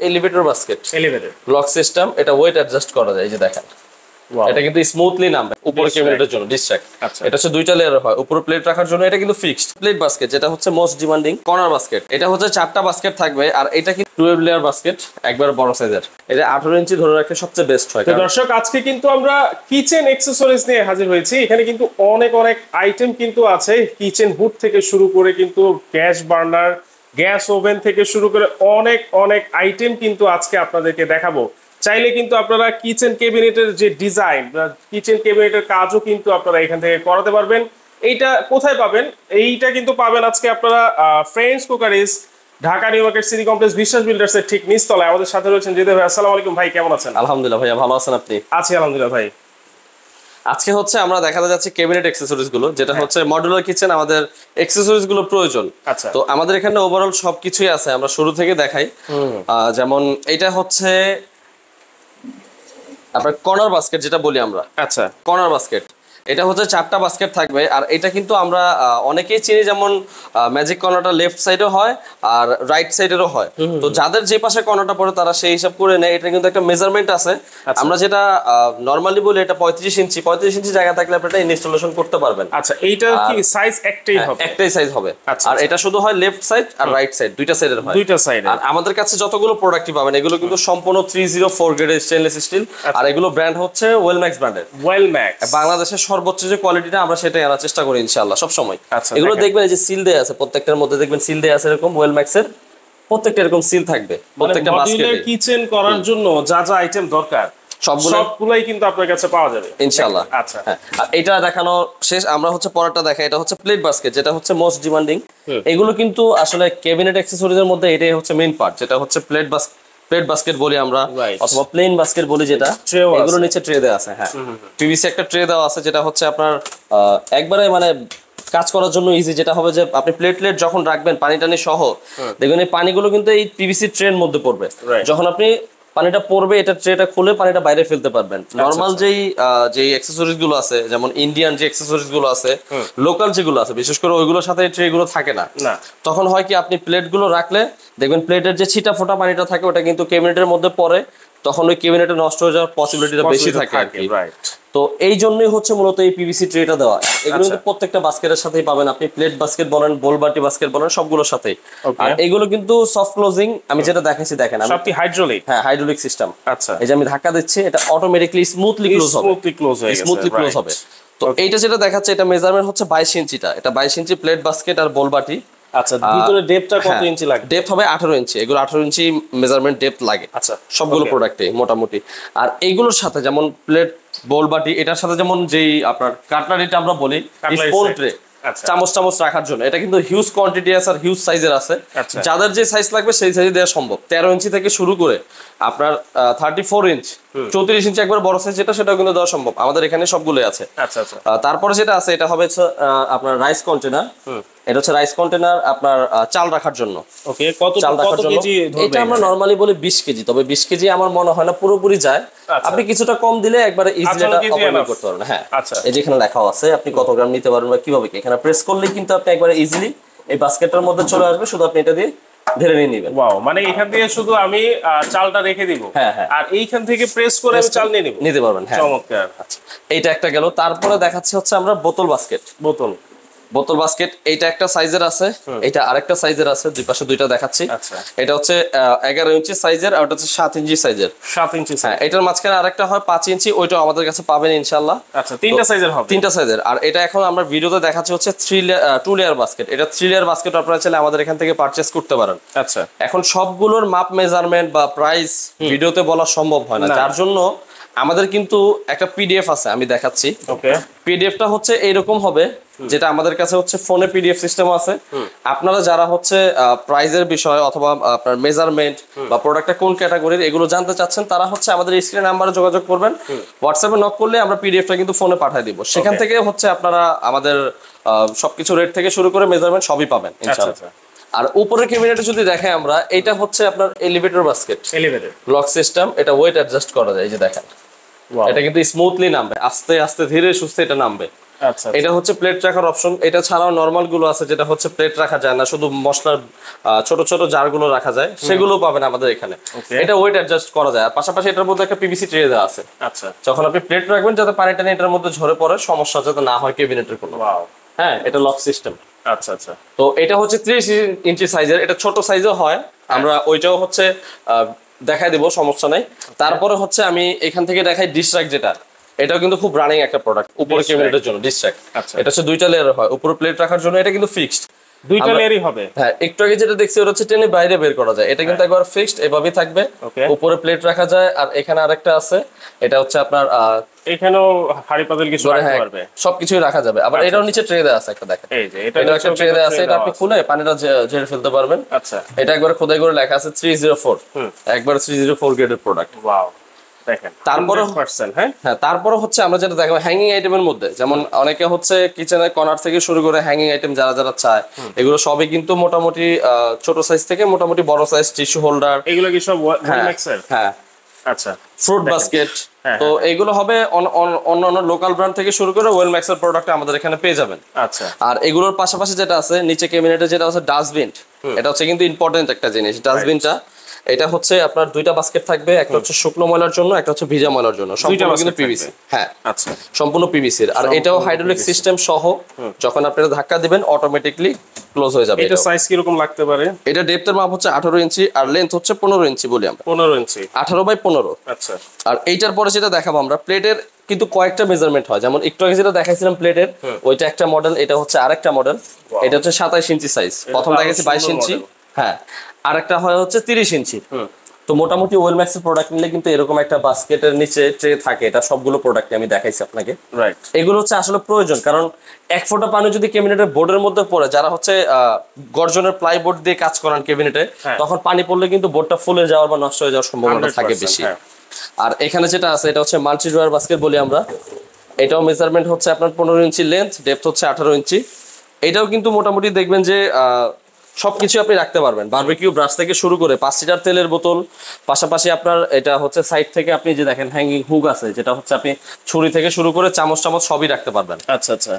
Elevator basket, lock system, এটা wait adjust করা যায়, এই যে দেখেন এটা কিন্তু স্মুথলি নামবে উপরে ক্যাবিনেটের জন্য ডিস্ট্রাক্ট। এটা হচ্ছে দুইটা লেয়ার হয়, উপরে প্লেট রাখার জন্য এটা কিন্তু ফিক্সড প্লেট বাস্কেট, যেটা হচ্ছে মোস্ট ডিমান্ডিং। কর্নার বাস্কেট, এটা হচ্ছে 4টা বাস্কেট থাকবে, আর এটা কিন্তু 12 লেয়ার বাস্কেট, একবার বড় সাইজের। এটা 18 ইঞ্চি ধরে রাখলে সবচেয়ে বেস্ট হয়। তো দর্শক, আজকে কিন্তু আমরা কিচেন অ্যাকসেসরিজ নিয়ে হাজির হয়েছি। এখানে কিন্তু অনেক আইটেম কিন্তু আছে, কিচেন হুড থেকে শুরু করে কিন্তু গ্যাস বার্নার, গ্যাস ওভেন থেকে শুরু করে অনেক আইটেম কিন্তু আজকে আপনাদেরকে দেখাবো। চাইলে কিন্তু আপনারা কিচেন ক্যাবিনেটের যে ডিজাইন, কিচেন ক্যাবিনেটের কাজও কিন্তু আপনারা এখান থেকে করাতে পারবেন। এইটা কোথায় পাবেন? এইটা কিন্তু পাবেন আজকে আপনারা friends cookeries, Dhaka new market city complex, বিশ্বাস বিল্ডার্স এর ঠিক নিচতলায়। আমাদের সাথে রয়েছেন জিদে ভাই। আসসালামু আলাইকুম ভাই, কেমন আছেন? আলহামদুলিল্লাহ ভাইয়া, ভালো আছেন আপনি? আছি আলহামদুলিল্লাহ ভাই। আজকে হচ্ছে আমরা দেখাতে যাচ্ছি ক্যাবিনেট অ্যাকসেসরিজ গুলো, যেটা হচ্ছে মডুলার কিচেন আমাদের অ্যাকসেসরিজ গুলো প্রয়োজন। আচ্ছা, তো আমাদের এখানে ওভারঅল সবকিছুই আছে, আমরা শুরু থেকে দেখাই। যেমন এটা হচ্ছে আপনার কর্নার বাস্কেট, যেটা বলি আমরা। আচ্ছা, কর্নার বাস্কেট, এটা হচ্ছে 4টা বাস্কেট থাকবে, আর এটা কিন্তু আমরা অনেকেই চিনি, যেমন ম্যাজিক কর্নারটা লেফট সাইডেও হয় আর রাইট সাইডেরও হয়। তো যাদের যে পাশে কর্নারটা পড়ে তারা সেই হিসাব করে নেয়। এটা কিন্তু একটা মেজারমেন্ট আছে। আমরা যেটা নরমালি বলি, এটা 35 ইঞ্চি জায়গা থাকলে আপনি এটা ইনস্টলেশন করতে পারবেন। আচ্ছা, এইটা কি সাইজ একটাই হবে? একটাই সাইজ হবে। আর এটা শুধু হয় লেফট সাইড আর রাইট সাইড, দুইটা সাইডের হয়, দুইটা সাইড। আর আমাদের কাছে যতগুলো প্রোডাক্টই পাবেন এগুলো কিন্তু সম্পূর্ণ 304 গ্রেডের স্টেনলেস স্টিল, আর এগুলো ব্র্যান্ড হচ্ছে ওয়েলম্যাক্স ব্র্যান্ডের। ওয়েলম্যাক্স বাংলাদেশের সর্বোচ্চ যে কোয়ালিটিটা আমরা সেটাই আনার চেষ্টা করি ইনশাআল্লাহ সব সময়। এগুলো দেখবেন এই যে সিল দেয়া আছে, প্রত্যেকটার মধ্যে দেখবেন সিল দেয়া আছে, এরকম ওয়েলম্যাক্স এর প্রত্যেকটা এরকম সিল থাকবে প্রত্যেকটা বাস্কেটে। কিচেন করার জন্য যা যা আইটেম দরকার সবগুলাই কিন্তু আপনার কাছে পাওয়া যাবে ইনশাআল্লাহ। আচ্ছা, আর এটা দেখানো শেষ, আমরা হচ্ছে পরেরটা দেখাই। এটা হচ্ছে প্লেট বাস্কেট, যেটা হচ্ছে মোস্ট ডিমান্ডিং। এগুলো কিন্তু আসলে ক্যাবিনেট অ্যাকসেসরিজের মধ্যে এটাই হচ্ছে মেইন পার্ট, যেটা হচ্ছে প্লেট বাস্কেট বলি আমরা, অথবা প্লেন বাস্কেট বলি, যেটা এগুলো নিচে ট্রে দেওয়া আছে। হ্যাঁ, পিভিসি একটা ট্রে দেওয়া আছে, যেটা হচ্ছে আপনার একবারে মানে কাজ করার জন্য ইজি। যেটা হবে যে আপনি প্লেট যখন রাখবেন পানি টানি সহ, দেখবেন এই পানিগুলো কিন্তু এই পিভিসি ট্রের মধ্যে পড়বে। যখন আপনি পানিটা পড়বে, এটা ট্রেটা খুলে পানিটা বাইরে ফেলতে পারবেন। নরমাল যেই অ্যাকসেসরিজ গুলো আছে, যেমন ইন্ডিয়ান যে অ্যাকসেসরিজ গুলো আছে, লোকাল যেগুলো আছে, বিশেষ করে ওইগুলোর সাথে ট্রে গুলো থাকে না। তখন হয় কি, আপনি প্লেট গুলো রাখলে দেখবেন প্লেটের যে ছিটা ফোটা পানিটা থাকে ওটা কিন্তু ক্যাবিনেটের মধ্যে পড়ে, তখন ওই ক্যাবিনেটে নষ্ট হয়ে যাওয়ার পসিবিলিটিটা বেশি থাকে। তো এই জন্যই হচ্ছে মূলত এই পিভিসি ট্রেটা দেওয়া। এগুলো কিন্তু প্রত্যেকটা বাস্কেটের সাথেই পাবেন আপনি, প্লেট বাস্কেট বলেন, বোলবাটি বাস্কেট বলেন, সবগুলোর সাথেই। আর এগুলো কিন্তু সফট ক্লোজিং, আমি যেটা দেখাচ্ছি দেখেন, সবটি হাইড্রোলিক। হ্যাঁ, হাইড্রোলিক সিস্টেম। আচ্ছা, এই যে আমি ধাক্কা দিচ্ছি, এটা অটোমেটিক্যালি স্মুথলি ক্লোজ হবে। তো এইটা যেটা দেখাচ্ছে, এটা মেজারমেন্ট হচ্ছে 22 ইঞ্চিটা। এটা 22 ইঞ্চি প্লেট বাস্কেট আর বোলবাটি। আচ্ছা, ভিতরে ডেপথটা কত ইঞ্চি লাগে? ডেপথ হবে 18 ইঞ্চি। এগুলো 18 ইঞ্চি মেজারমেন্ট ডেপথ লাগে। আচ্ছা, সবগুলো প্রোডাক্টে মোটামুটি। আর এইগুলোর সাথে যেমন প্লেট বোলবাটি, এটার সাথে যেমন যেই আপনার কাটলারিটা আমরা বলি স্পুন ট্রে, চামচ রাখার জন্য, এটা কিন্তু হিউজ কোয়ান্টিটি আছে আর হিউজ সাইজের আছে। যাদের যে সাইজ লাগবে সেই সাইজে দেওয়া সম্ভব। 13 ইঞ্চি থেকে শুরু করে আপনার 34 ইঞ্চ, 34 ইঞ্চি একবার বড় সাইজ যেটা, সেটাও কিন্তু দেওয়া সম্ভব। আমাদের এখানে সবগুলোই আছে। তারপরে যেটা আছে, এটা হবে আপনার রাইস কন্টেনার। এটা হচ্ছে রাইস কন্টেনার আপনার চাল রাখার জন্য। ওকে, কত কেজি ধরবে? এটা আমরা নরমালি বলি 20 কেজি, তবে 20 কেজি আমার মনে হয় না পুরোপুরি যায়। আপনি কিছুটা কম দিলে একবারে ইজিলি এটা অপারেট করতে পারবেন। হ্যাঁ, এই যে এখানে লেখা আছে আপনি কত গ্রাম নিতে পারবেন বা কিভাবে, এখানে প্রেস করলেই কিন্তু আপনি একবারে ইজিলি এই বাস্কেটের মধ্যে চলে আসবে। শুধু আপনি এটা দিয়ে ধরে নিয়ে নেবেন। ওয়াও, মানে এখান থেকে শুধু আমি চালটা রেখে দিব, আর এইখান থেকে প্রেস করে আমি চাল নিতে পারবেন। হ্যাঁ, চমৎকার। আচ্ছা, এইটা একটা গেল। তারপরে দেখাচ্ছি হচ্ছে আমরা বোতল বাস্কেট। বোতল বাস্কেট, এইটা একটা সাইজের আছে, এটা আরেকটা সাইজের আছে, দুই পাশে দুইটা দেখাচ্ছি। এটা হচ্ছে 11 ইঞ্চি সাইজের, আর ওটা হচ্ছে 7 ইঞ্চি সাইজের। 7 ইঞ্চি। হ্যাঁ, এটার মাঝখানে আরেকটা হয় 5 ইঞ্চি, ওইটাও আমাদের কাছে পাবেন ইনশাআল্লাহ। আচ্ছা, তিনটা সাইজের হবে। তিনটা সাইজের। আর এটা এখন আমরা ভিডিওতে দেখাচ্ছি হচ্ছে 2 লেয়ার বাস্কেট। এটা 3 লেয়ার বাস্কেট আপনারা চাইলে আমাদের এখান থেকে পারচেজ করতে পারেন। আচ্ছা, এখন সবগুলোর মাপ, মেজারমেন্ট বা প্রাইস ভিডিওতে বলা সম্ভব হয় না, যার জন্য আমাদের কিন্তু একটা পিডিএফ আছে, আমি দেখাচ্ছি। ওকে, পিডিএফটা হচ্ছে এইরকম হবে, যেটা আমাদের কাছে হচ্ছে ফোনে পিডিএফ সিস্টেম আছে। আপনারা যারা হচ্ছে প্রাইজের বিষয় অথবা আপনার মেজারমেন্ট বা প্রোডাক্টটা কোন ক্যাটাগরির এগুলো জানতে চাচ্ছেন, তারা হচ্ছে আমাদের স্ক্রিন নাম্বারে যোগাযোগ করবেন। হোয়াটসঅ্যাপে নক করলে আমরা পিডিএফটা কিন্তু ফোনে পাঠিয়ে দিব। সেখান থেকে হচ্ছে আপনারা আমাদের সবকিছু রেট থেকে শুরু করে মেজারমেন্ট সবই পাবেন ইনশাআল্লাহ। আর উপরের ক্যাবিনেটে যদি দেখাই আমরা, এটা হচ্ছে আপনার এলিভেটর বাস্কেট, লক সিস্টেম। এটা ওয়েট অ্যাডজাস্ট করা যায়, এই যে দেখেন এটা কিন্তু স্মুথলি নামবে, আস্তে আস্তে ধীরে সুস্থে এটা নামবে। আচ্ছা এটা হচ্ছে প্লেট রাখার অপশন। এটা ছাড়াও নরমাল গুলো আছে যেটা হচ্ছে প্লেট রাখা যায় না, শুধু মশলার ছোট ছোট জার গুলো রাখা যায়, সেগুলো পাবেন আমাদের এখানে। এটা ওয়েট অ্যাডজাস্ট করা যায়। আর পাশাপাশি এটার মধ্যে একটা পিভিসি ট্রে দেওয়া আছে। আচ্ছা, যখন আপনি প্লেট রাখবেন যাতে পানিটা নিয়ে এটার মধ্যে ঝরে পড়ে, সমস্যা যাতে না হয় ক্যাবিনেটের কোনো। ওয়াও, হ্যাঁ, এটা লক সিস্টেম। আচ্ছা আচ্ছা। তো এটা হচ্ছে 30 ইঞ্চি সাইজের, এটা ছোট সাইজও হয়, আমরা ওইটাও হচ্ছে দেখাই দেবো, সমস্যা নাই। তারপরে হচ্ছে আমি এখান থেকে দেখাই ডিশ র্যাক, যেটা এটাও কিন্তু খুব রানিং একটা প্রোডাক্ট উপরে ক্যাবিনেটের জন্য। ডিশ র্যাক এটা হচ্ছে দুইটা লেয়ার হয়, উপরে প্লেট রাখার জন্য। এটা কিন্তু ফিক্সড, দুইটা লেয়ারই হবে। হ্যাঁ, একটু আগে যেটা দেখছি ওটা হচ্ছে টেনে বাইরে বের করা যায়, এটা কিন্তু একবার ফিক্সড এভাবেই থাকবে। উপরে প্লেট রাখা যায়। আর এখানে আরেকটা আছে, এটা হচ্ছে আপনার এখানেও হাড়ি পাতিল কিছু রাখতে পারবে, সবকিছুই রাখা যাবে। আবার এটাও নিচে ট্রে দেওয়া আছে একটা, দেখেন এই যে এটা একটা ট্রে দেওয়া আছে, এটা আপনি খুলে পানিটা ঝেড়ে ফেলতে পারবেন। আচ্ছা, এটা একবার খোদাই করে লেখা আছে 304, একবার 304 গ্রেডের প্রোডাক্ট। ওয়াও, দেখেন। তারপরে 100%, হ্যাঁ তারপরে হচ্ছে আমরা যেটা দেখবো হ্যাঙ্গিং আইটেমের মধ্যে, যেমন অনেকে হচ্ছে কিচেনের কর্নার থেকে শুরু করে হ্যাঙ্গিং আইটেম যারা যারা চায়, এগুলো সবই কিন্তু মোটামুটি ছোট সাইজ থেকে মোটামুটি বড় সাইজ, টিস্যু হোল্ডার, এগুলো কি সব ওয়েলম্যাক্সের? হ্যাঁ আচ্ছা, ফ্রুট বাস্কেট। তো এইগুলো হবে অন্যান্য লোকাল ব্র্যান্ড থেকে শুরু করে ওয়েলম্যাক্সের প্রোডাক্ট আমাদের এখানে পেয়ে যাবেন। আচ্ছা, আর এগুলোর পাশাপাশি যেটা আছে নিচে ক্যাবিনেটে, যেটা আছে ডাস্টবিন। এটা হচ্ছে কিন্তু ইম্পর্টেন্ট একটা জিনিস, ডাস্টবিনটা। এটা হচ্ছে আপনার দুইটা বাস্কেট থাকবে, একটা হচ্ছে শুকনো ময়লার জন্য, একটা হচ্ছে ভিজা ময়লার জন্য। সম্পূর্ণ কিন্তু পিভিসি। হ্যাঁ, আচ্ছা, সম্পূর্ণ পিভিসির। আর এটাও হাইড্রোলিক সিস্টেম সহ, যখন আপনি ধাক্কা দিবেন অটোমেটিকলি ক্লোজ হয়ে যাবে। এটা সাইজ কি রকম লাগতে পারে? এটা ডেপথের মাপ হচ্ছে 18 ইঞ্চি আর লেন্থ হচ্ছে 15 ইঞ্চি বলি আমরা। 15 ইঞ্চি, 18 বাই 15। আচ্ছা। আর এইটার পরে যেটা দেখাবো আমরা, প্লেটের কিন্তু কয়েকটা মেজারমেন্ট হয়। যেমন একটু আগে যেটা দেখাইছিলাম প্লেটের, ওইটা একটা মডেল, এটা হচ্ছে আরেকটা মডেল। এটা হচ্ছে 27 ইঞ্চি সাইজ, প্রথম দেখাইছি 22 ইঞ্চি। হ্যাঁ, আরেকটা হয় হচ্ছে 30 ইঞ্চি। তো মোটামুটি ওয়েলম্যাক্স এর প্রোডাক্ট নিলে কিন্তু এরকম একটা বাস্কেটের নিচে ট্রে থাকে। এটা সবগুলো প্রোডাক্ট আমি দেখাইছি আপনাকে। রাইট, এগুলো হচ্ছে আসলে প্রয়োজন, কারণ এক ফোঁটা পানি যদি ক্যাবিনেটের বোর্ডের মধ্যে পড়ে, যারা হচ্ছে গর্জনের প্লাইবোর্ড দিয়ে কাজ করান ক্যাবিনেটে, তখন পানি পড়লে কিন্তু বোর্ডটা ফুলে যাওয়ার বা নষ্ট হয়ে যাওয়ার সম্ভাবনা থাকে বেশি। আর এখানে যেটা আছে এটা হচ্ছে মাল্টি ড্রয়ার বাস্কেট বলি আমরা। এটাও মেজারমেন্ট হচ্ছে আপনার 15 ইঞ্চি লেন্থ, ডেপথ হচ্ছে 18 ইঞ্চি। এটাও কিন্তু মোটামুটি দেখবেন যে সবকিছু আপনি রাখতে পারবেন, বারবিকিউ ব্রাশ থেকে শুরু করে 5 লিটার তেলের বোতল। পাশাপাশি আপনার এটা হচ্ছে সাইড থেকে আপনি যে দেখেন হ্যাঙ্গিং হুক আছে, যেটা হচ্ছে আপনি ছুরি থেকে শুরু করে চামচ টামচ সবই রাখতে পারবেন। আচ্ছা আচ্ছা,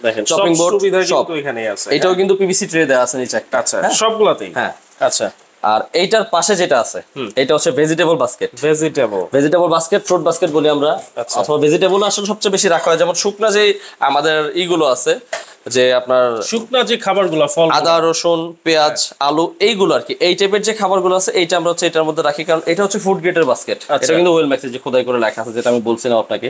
দেখেন চপিং বোর্ড সুবিধা সব কিন্তু এখানেই আছে। এটাও কিন্তু পিভিসি ট্রে দেওয়া আছে নিচে একটা। আচ্ছা, সবগুলাতেই? হ্যাঁ, আচ্ছা। আর এইটার পাশে যেটা আছে এটা হচ্ছে vegetable basket. Vegetable basket, fruit basket বলি আমরা, অথবা ভেজিটেবল আসলে সবচেয়ে বেশি রাখা হয়। যেমন শুকনা যে আমাদের ইগুলো আছে, যে আপনার শুকনা যে খাবারগুলো, ফল, আদা, রসুন, পেঁয়াজ, আলু, এইগুলো আর কি, এই টাইপের যে খাবারগুলো আছে, এইটা আমরা হচ্ছে এটার মধ্যে রাখি, কারণ এটা হচ্ছে ফুড গ্রেডের বাস্কেট। এটা কিন্তু ওয়েলম্যাক্সের যে খোদাই করে লেখা আছে, যেটা আমি বলছিলাম আপনাকে,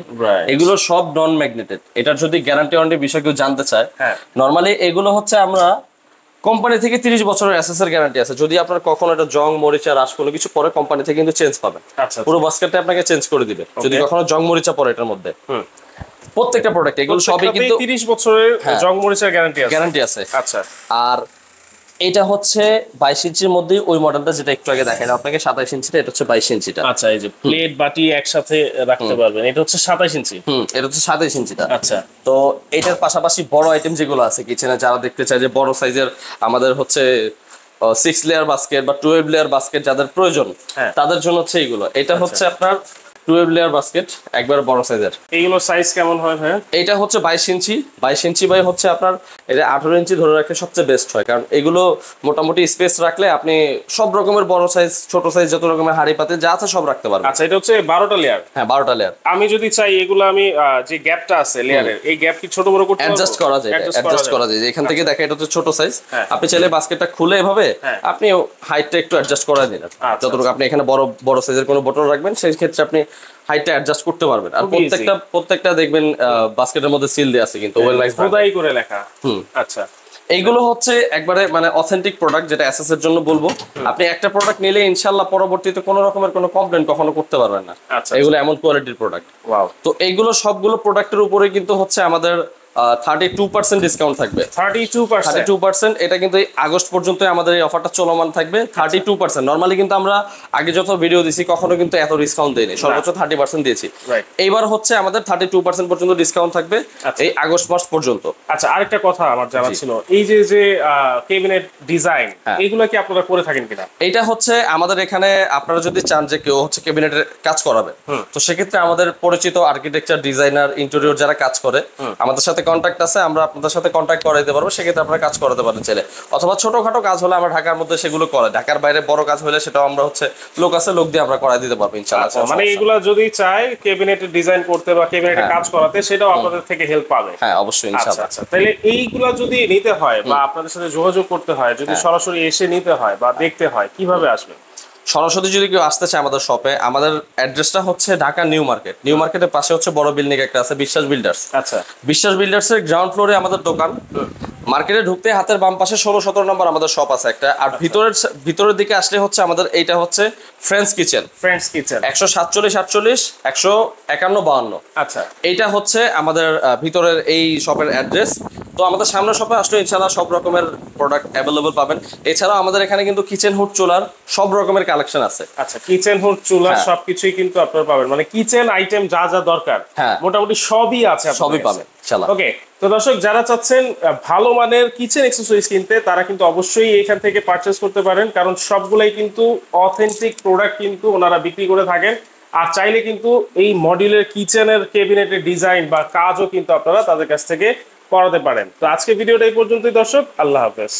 এগুলো সব নন ম্যাগনেটেড। এটার যদি গ্যারান্টি ওয়ারেন্টি বিষয় কেউ জানতে চায়, নরমালি এগুলো হচ্ছে আমরা কোম্পানি থেকে 30 বছরের এসএস এর গ্যারান্টি আছে। যদি আপনার কখনো এটা জং, মরিচা, রাস কোনো কিছু পরে, কোম্পানি থেকে কিন্তু চেঞ্জ পাবেন। পুরো বাস্কেটটা আপনাকে চেঞ্জ করে দিবে যদি কখনো জং, মরিচা পরে এটার মধ্যে। প্রত্যেকটা প্রোডাক্ট এগুলো সবই কিন্তু 30 বছরের জং মরিচার গ্যারান্টি আছে। আচ্ছা। আর এটা হচ্ছে 22 ইঞ্চির মধ্যে ওই মডেলটা যেটা একটু আগে দেখাইলাম আপনাকে, 27 ইঞ্চিটা, এটা হচ্ছে 22 ইঞ্চিটা। আচ্ছা, এই যে প্লেট বাটি একসাথে রাখতে পারবেন, এটা হচ্ছে 27 ইঞ্চি। এটা হচ্ছে 27 ইঞ্চিটা। আচ্ছা। তো এটার পাশাপাশি বড় আইটেম যেগুলো আছে কিচেনে, যারা দেখতে চায় যে বড় সাইজের আমাদের হচ্ছে 6 লেয়ার বাস্কেট বা 12 লেয়ার বাস্কেট যাদের প্রয়োজন, তাদের জন্য হচ্ছে এইগুলো। এটা হচ্ছে আপনার 12 লেয়ার বাস্কেট, একবার বড় সাইজের। এইগুলো সাইজ কেমন হয় ভাই? এটা হচ্ছে 22 ইঞ্চি। 22 ইঞ্চি বাই হচ্ছে আপনার এটা 18 ইঞ্চি ধরে রাখলে সবচেয়ে বেস্ট হয়, কারণ এগুলো মোটামুটি স্পেস রাখলে আপনি সব রকমের বড় সাইজ, ছোট সাইজ, যত রকমের হাড়ি পাতে যা আছে সব রাখতে পারবেন। আচ্ছা, এটা হচ্ছে 12টা লেয়ার। হ্যাঁ, 12টা লেয়ার। আমি যদি চাই এগুলো, আমি যে গ্যাপটা আছে লেয়ারের, এই গ্যাপ কি ছোট বড় করতে পারবো? অ্যাডজাস্ট করা যায়, অ্যাডজাস্ট করা যায়। এখান থেকে দেখা এটা হচ্ছে ছোট সাইজ, আপনি চাইলে বাস্কেটটা খুলে এভাবে আপনি হাইটটা একটু অ্যাডজাস্ট করে দিলেন। যতটুকু আপনি এখানে বড় সাইজের কোনো বোতল রাখবেন, সেই ক্ষেত্রে আপনি হাইটটা অ্যাডজাস্ট করতে পারবেন। আর প্রত্যেকটা দেখবেন বাস্কেটের মধ্যে সিল দেয়া আছে কিন্তু ওয়েলম্যাক্স খোদাই করে লেখা। আচ্ছা, এইগুলো হচ্ছে একবারে মানে অথেন্টিক প্রোডাক্ট, যেটা এসএস এর জন্য বলবো। আপনি একটা প্রোডাক্ট নিলে ইনশাআল্লাহ পরবর্তীতে কোনো রকমের কোনো কমপ্লেইন কখনো করতে পারবেন না। এগুলো এমন কোয়ালিটির প্রোডাক্ট। ওয়াও। তো এইগুলো সবগুলো প্রোডাক্টের উপরে কিন্তু হচ্ছে আমাদের 32% ডিসকাউন্ট থাকবে। 32%, এটা কিন্তু এই আগস্ট পর্যন্ত আমাদের এই অফারটা চলমান থাকবে। 32%। নরমালি কিন্তু আমরা আগে যত ভিডিও দিছি কখনো কিন্তু এত ডিসকাউন্ট দেইনি, সর্বোচ্চ 30% দিয়েছি। এইবার হচ্ছে আমাদের 32% পর্যন্ত ডিসকাউন্ট থাকবে এই আগস্ট মাস পর্যন্ত। আচ্ছা, আরেকটা কথা আমার জানা ছিল, এই যে যে ক্যাবিনেট ডিজাইন এগুলো কি আপনারা করে থাকেন কিনা? এটা হচ্ছে আমাদের এখানে আপনারা যদি চান যে কেউ হচ্ছে ক্যাবিনেটের কাজ করাবে, তো সেক্ষেত্রে আমাদের পরিচিত আর্কিটেকচার, ডিজাইনার, ইন্টেরিয়র যারা কাজ করে আমাদের সাথে কন্ট্যাক্ট আছে, আমরা আপনাদের সাথে কন্ট্যাক্ট করাইতে পারবো। সেক্ষেত্রে আপনারা কাজ করাতে পারেন চাইলে, অথবা ছোটখাটো কাজ হলে আমরা ঢাকার মধ্যে সেগুলো করে, ঢাকার বাইরে বড় কাজ হলে সেটাও আমরা হচ্ছে লোক আছে, লোক দিয়ে আমরা করাই দিতে পারবো ইনশাআল্লাহ। মানে এগুলা যদি চায় ক্যাবিনেটের ডিজাইন করতে বা ক্যাবিনেটের কাজ করাতে, সেটাও আপনাদের থেকে হেল্প পাবে। হ্যাঁ, অবশ্যই ইনশাআল্লাহ। আচ্ছা, তাহলে এইগুলা যদি নিতে হয় বা আপনাদের সাথে যোগাযোগ করতে হয়, যদি সরাসরি এসে নিতে হয় বা দেখতে হয়, কিভাবে আসবে? সরাসরি যদি কেউ আসতে চায় আমাদের শপে, আমাদের অ্যাড্রেসটা হচ্ছে ঢাকা নিউ মার্কেট। নিউ মার্কেটের পাশে হচ্ছে বড় বিল্ডিং একটা আছে, বিশ্বাস বিল্ডার্স। আচ্ছা, বিশ্বাস বিল্ডার্সের গ্রাউন্ড ফ্লোরে আমাদের দোকান। মার্কেটে ঢুকতে হাতের বাম পাশে 16-17 নম্বর আমাদের শপ আছে একটা। আর ভিতরের দিকে আসলে হচ্ছে আমাদের এইটা হচ্ছে ফ্রেন্ডস কিচেন। 147, 151, 52। আচ্ছা, এইটা হচ্ছে আমাদের ভিতরের এই শপের অ্যাড্রেস। তো আমাদের সামনের শপে আসলে ইনশাআল্লাহ সব রকমের প্রোডাক্ট অ্যাভেলেবল পাবেন। এছাড়াও আমাদের এখানে কিন্তু কিচেন হুড চুলার সব রকমের কালেকশন আছে। আচ্ছা, কিচেন হুড চুলা সবকিছুই কিন্তু আপনারা পাবেন, মানে কিচেন আইটেম যা যা দরকার মোটামুটি সবই আছে, সবই পাবেন ইনশাআল্লাহ। ওকে, তো দর্শক যারা চাচ্ছেন ভালো মানের কিচেন অ্যাকসেসরিজ কিনতে, তারা কিন্তু অবশ্যই এখান থেকে পারচেজ করতে পারেন, কারণ সবগুলাই কিন্তু অথেন্টিক প্রোডাক্ট কিন্তু ওনারা বিক্রি করে থাকেন। আর চাইলে কিন্তু এই মডিউলার কিচেনের ক্যাবিনেটের ডিজাইন বা কাজও কিন্তু আপনারা তাদের কাছ থেকে করাতে পারেন। তো আজকে ভিডিওটা এই পর্যন্তই দর্শক, আল্লাহ হাফেজ।